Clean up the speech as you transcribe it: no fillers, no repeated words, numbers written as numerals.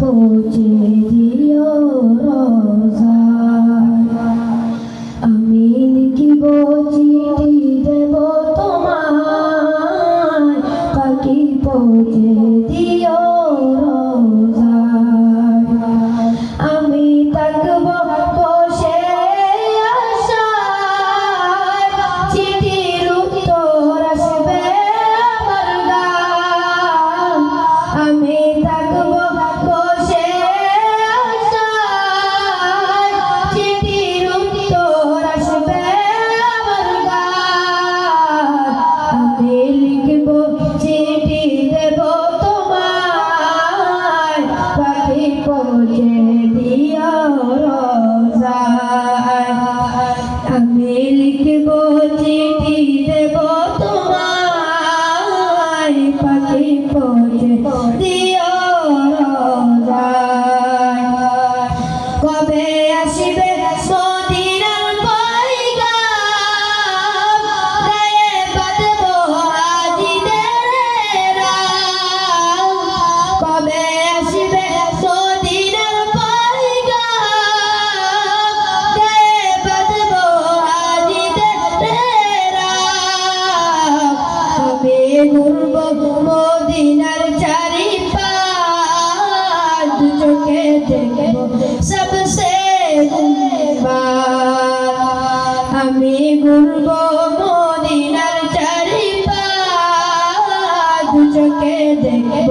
পৌঁছে দিও রোজায়। আমি লিখিব চিঠি দেব তোমায়, পাখি পৌঁছে দিও রোজায়। আমি থাকব বসে আশায়, চিঠির উত্তর আসবে আমার গায়। আমি থাকব বসে আশায়, চিঠির উত্তর আসবে আমার গায়। আমি লিখব চিঠি দেব তোমায়, পাখি পৌঁছে দিও রোজায়। আমি লিখব চিঠি দেব তোমায়, পাখি পৌঁছে দিও রোজায়। কবে আসিবে মদিনার পয়গাম, গায়ে বাঁধব হাজিদের রাম। কবে আসিবে মদিনার পয়গাম, গায়ে বাঁধব হাজিদের রাম। আমি ঘুরব মদিনার চারিপাশ, দু চোখে দেখব সবসে গুণবান। আমি ঘুরব মদিনার চারিপাশ, দু চোখে দেখব